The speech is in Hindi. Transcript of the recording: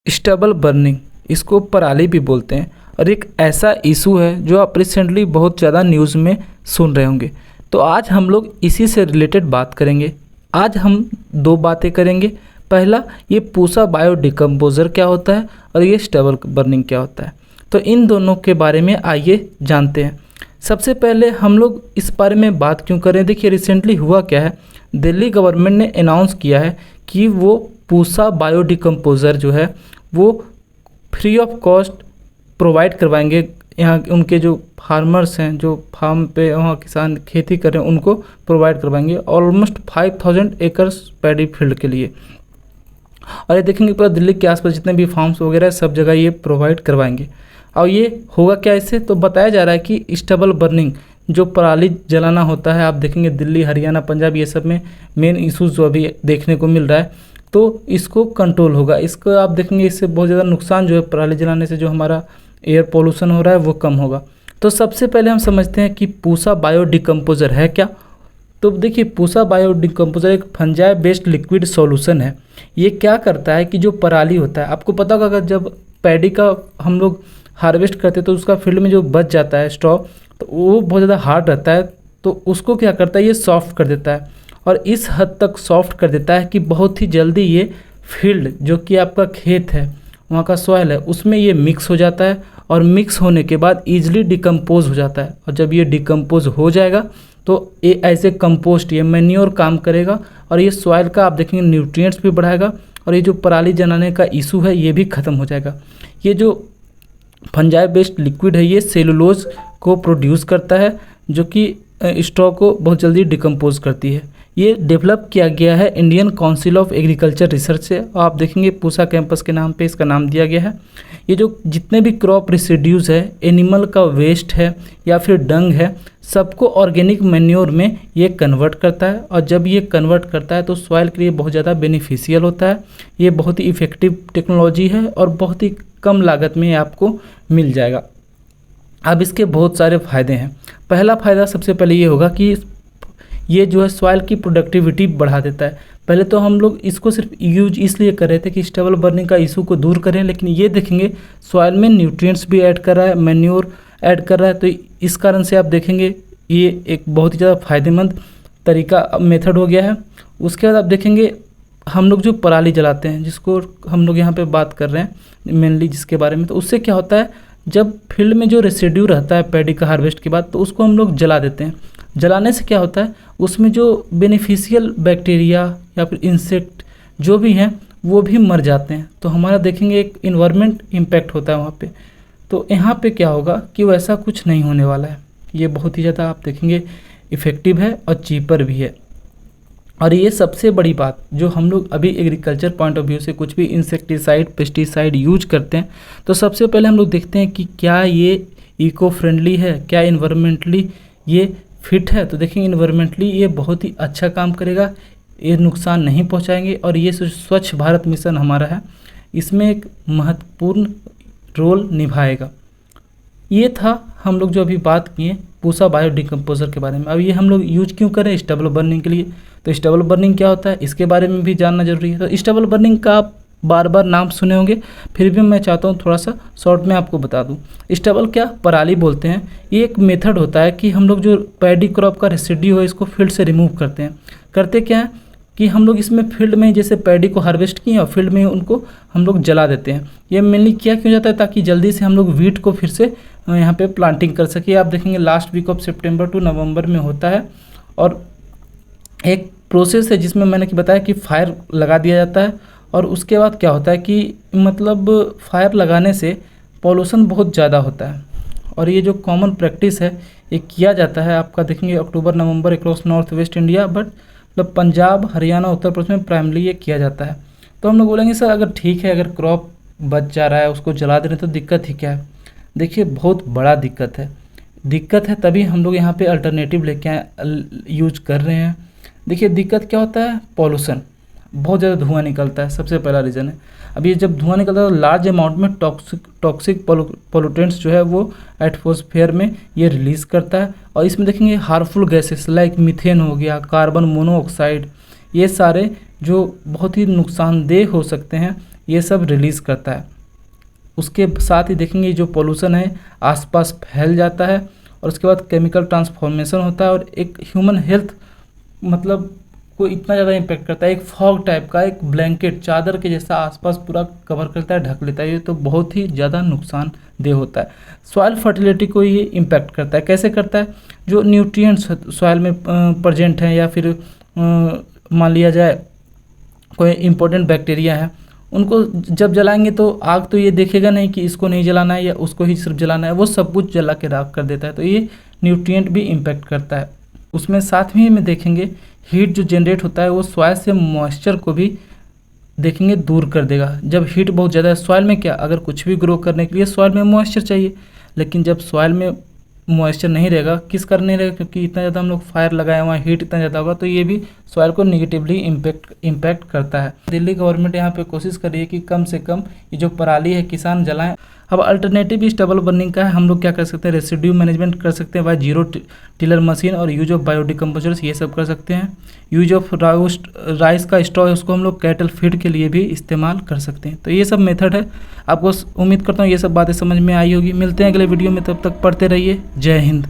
स्टबल बर्निंग, इसको पराली भी बोलते हैं और एक ऐसा इशू है जो आप रिसेंटली बहुत ज़्यादा न्यूज़ में सुन रहे होंगे। तो आज हम लोग इसी से रिलेटेड बात करेंगे। आज हम दो बातें करेंगे। पहला, ये पूसा बायो डिकम्पोज़र क्या होता है और ये स्टबल बर्निंग क्या होता है। तो इन दोनों के बारे में आइए जानते हैं। सबसे पहले हम लोग इस बारे में बात क्यों करें, देखिए रिसेंटली हुआ क्या है, दिल्ली गवर्नमेंट ने अनाउंस किया है कि वो पूसा बायो डिकम्पोज़र जो है वो फ्री ऑफ कॉस्ट प्रोवाइड करवाएंगे। यहाँ उनके जो फार्मर्स हैं, जो फार्म पे वहाँ किसान खेती कर रहे हैं, उनको प्रोवाइड करवाएंगे ऑलमोस्ट 5000 एकर्स पैडी फील्ड के लिए। और ये देखेंगे पूरा दिल्ली के आसपास जितने भी फार्म्स वगैरह सब जगह ये प्रोवाइड करवाएंगे। और ये होगा क्या इससे, तो बताया जा रहा है कि स्टबल बर्निंग जो पराली जलाना होता है, आप देखेंगे दिल्ली, हरियाणा, पंजाब ये सब में मेन इशूज़ जो अभी देखने को मिल रहा है, तो इसको कंट्रोल होगा। इसको आप देखेंगे इससे बहुत ज़्यादा नुकसान जो है पराली जलाने से जो हमारा एयर पोल्यूशन हो रहा है वो कम होगा। तो सबसे पहले हम समझते हैं कि पूसा बायो डिकम्पोज़र है क्या। तो देखिए पूसा बायो डिकम्पोज़र एक फंजाई बेस्ड लिक्विड सॉल्यूशन है। ये क्या करता है कि जो पराली होता है, आपको पता होगा अगर जब पैडी का हम लोग हार्वेस्ट करते हैं तो उसका फील्ड में जो बच जाता है स्ट्रॉ, तो वो बहुत ज़्यादा हार्ड रहता है, तो उसको क्या करता है ये सॉफ्ट कर देता है। और इस हद तक सॉफ्ट कर देता है कि बहुत ही जल्दी ये फील्ड जो कि आपका खेत है, वहाँ का सॉइल है, उसमें ये मिक्स हो जाता है और मिक्स होने के बाद ईजिली डिकम्पोज हो जाता है। और जब ये डिकम्पोज हो जाएगा तो ये ऐसे कंपोस्ट, ये मैन्योर काम करेगा और ये सॉइल का आप देखेंगे न्यूट्रिएंट्स भी बढ़ाएगा और ये जो पराली जलाने का इशू है ये भी ख़त्म हो जाएगा। ये जो फंजाई बेस्ड लिक्विड है ये सेलुलोज को प्रोड्यूस करता है जो कि स्ट्रॉ को बहुत जल्दी डिकम्पोज करती है। ये डेवलप किया गया है Indian council of agriculture research से। आप देखेंगे पूसा कैंपस के नाम पे इसका नाम दिया गया है। ये जो जितने भी क्रॉप रेसिड्यूज़ है, एनिमल का वेस्ट है या फिर डंग है, सबको ऑर्गेनिक मैन्योर में ये कन्वर्ट करता है। और जब ये कन्वर्ट करता है तो सॉइल के लिए बहुत ज़्यादा बेनिफिशियल होता है। ये बहुत ही इफ़ेक्टिव टेक्नोलॉजी है और बहुत ही कम लागत में आपको मिल जाएगा। अब इसके बहुत सारे फ़ायदे हैं। पहला फ़ायदा सबसे पहले ये होगा कि ये जो है सॉइल की प्रोडक्टिविटी बढ़ा देता है। पहले तो हम लोग इसको सिर्फ यूज इसलिए कर रहे थे कि स्टेबल बर्निंग का इशू को दूर करें, लेकिन ये देखेंगे सॉइल में न्यूट्रिएंट्स भी ऐड कर रहा है, मैन्योर ऐड कर रहा है, तो इस कारण से आप देखेंगे ये एक बहुत ही ज़्यादा फायदेमंद तरीका मेथड हो गया है। उसके बाद आप देखेंगे हम लोग जो पराली जलाते हैं, जिसको हम लोग यहाँ पे बात कर रहे हैं मेनली जिसके बारे में, तो उससे क्या होता है जब फील्ड में जो रेसिड्यू रहता है पैडी का हार्वेस्ट के बाद, तो उसको हम लोग जला देते हैं। जलाने से क्या होता है उसमें जो बेनिफिशियल बैक्टीरिया या फिर इंसेक्ट जो भी हैं वो भी मर जाते हैं। तो हमारा देखेंगे एक इन्वायरमेंट इम्पैक्ट होता है वहाँ पे। तो यहाँ पे क्या होगा कि वैसा कुछ नहीं होने वाला है। ये बहुत ही ज़्यादा आप देखेंगे इफ़ेक्टिव है और चीपर भी है। और ये सबसे बड़ी बात जो हम लोग अभी एग्रीकल्चर पॉइंट ऑफ व्यू से कुछ भी इंसेक्टिसाइड, पेस्टिसाइड यूज करते हैं, तो सबसे पहले हम लोग देखते हैं कि क्या ये इको फ्रेंडली है, क्या इन्वायरमेंटली ये फिट है। तो देखेंगे इन्वायरमेंटली ये बहुत ही अच्छा काम करेगा, ये नुकसान नहीं पहुंचाएंगे। और ये स्वच्छ भारत मिशन हमारा है, इसमें एक महत्वपूर्ण रोल निभाएगा। ये था हम लोग जो अभी बात किए पूसा बायो डिकम्पोज़र के बारे में। अब ये हम लोग यूज क्यों करें स्टेबल बर्निंग के लिए, तो स्टेबल बर्निंग क्या होता है इसके बारे में भी जानना जरूरी है। तो स्टेबल बर्निंग का आप बार बार नाम सुने होंगे, फिर भी मैं चाहता हूँ थोड़ा सा शॉर्ट में आपको बता दूँ। स्टेबल क्या पराली बोलते हैं। ये एक मेथड होता है कि हम लोग जो पैडी क्रॉप का रेसिड्यू है इसको फील्ड से रिमूव करते हैं। करते क्या है कि हम लोग इसमें फील्ड में जैसे पैडी को हार्वेस्ट किए और फील्ड में उनको हम लोग जला देते हैं। ये मेनली क्या क्यों जाता है, ताकि जल्दी से हम लोग वीट को फिर से यहाँ पे प्लांटिंग कर सके। आप देखेंगे लास्ट वीक ऑफ सितंबर टू नवंबर में होता है। और एक प्रोसेस है जिसमें मैंने बताया कि फायर लगा दिया जाता है और उसके बाद क्या होता है कि मतलब फायर लगाने से पॉल्यूशन बहुत ज़्यादा होता है। और ये जो कॉमन प्रैक्टिस है ये किया जाता है, आपका देखेंगे अक्टूबर नवंबर across north west India, but मतलब पंजाब, हरियाणा, उत्तर प्रदेश में प्राइमली ये किया जाता है। तो हम लोग बोलेंगे सर अगर ठीक है, अगर क्रॉप बच जा रहा है उसको जला दे रहे तो दिक्कत ही क्या है। देखिए बहुत बड़ा दिक्कत है तभी हम लोग यहाँ पे अल्टरनेटिव लेके यूज कर रहे हैं। देखिए दिक्कत क्या होता है, पॉल्यूशन, बहुत ज़्यादा धुआं निकलता है, सबसे पहला रीज़न है। अब ये जब धुआं निकलता है तो लार्ज अमाउंट में टॉक्सिक पोल्यूटेंट्स जो है वो एटमॉस्फेयर में ये रिलीज़ करता है। और इसमें देखेंगे हार्मफुल गैसेस लाइक मीथेन हो गया, कार्बन मोनोऑक्साइड, ये सारे जो बहुत ही नुकसानदेह हो सकते हैं, ये सब रिलीज़ करता है। उसके साथ ही देखेंगे जो पोल्यूशन है आसपास फैल जाता है और उसके बाद केमिकल ट्रांसफॉर्मेशन होता है और एक ह्यूमन हेल्थ मतलब को इतना ज़्यादा इम्पेक्ट करता है। एक फॉग टाइप का, एक ब्लैंकेट चादर के जैसा आसपास पूरा कवर करता है, ढक लेता है। ये तो बहुत ही ज़्यादा नुकसानदेह होता है। सॉइल फर्टिलिटी को ये इम्पैक्ट करता है। कैसे करता है? जो न्यूट्रिएंट्स सॉइल में प्रेजेंट हैं या फिर मान लिया जाए कोई इम्पोर्टेंट बैक्टीरिया है, उनको जब जलाएंगे तो आग तो ये देखेगा नहीं कि इसको नहीं जलाना है या उसको ही सिर्फ जलाना है, वो सब कुछ जला के राख कर देता है। तो ये न्यूट्रिएंट भी इम्पैक्ट करता है। उसमें साथ में देखेंगे हीट जो जनरेट होता है वो सॉइल से मॉइस्चर को भी देखेंगे दूर कर देगा। जब हीट बहुत ज़्यादा है सॉइल में, क्या अगर कुछ भी ग्रो करने के लिए सॉइल में मॉइस्चर चाहिए, लेकिन जब सॉइल में मॉइस्चर नहीं रहेगा, किस कारण नहीं रहेगा? क्योंकि इतना ज़्यादा हम लोग फायर लगाए हुआ, हीट इतना ज़्यादा होगा, तो ये भी सॉइल को निगेटिवली इम्पैक्ट करता है। दिल्ली गवर्नमेंट यहाँ पे कोशिश कर रही है कि कम से कम ये जो पराली है किसान जलाएं। अब अल्टरनेटिव इस डबल बर्निंग का है। हम लोग क्या कर सकते हैं? रेसिड्यू मैनेजमेंट कर सकते हैं बाय जीरो टिलर मशीन और यूज ऑफ बायोडिकम्पोजर्स, ये सब कर सकते हैं। यूज ऑफ राइस का स्ट्रॉ है उसको हम लोग कैटल फीड के लिए भी इस्तेमाल कर सकते हैं। तो ये सब मेथड है। आपको उम्मीद करता हूँ ये सब बातें समझ में आई होगी। मिलते हैं अगले वीडियो में, तब तक पढ़ते रहिए। जय हिंद।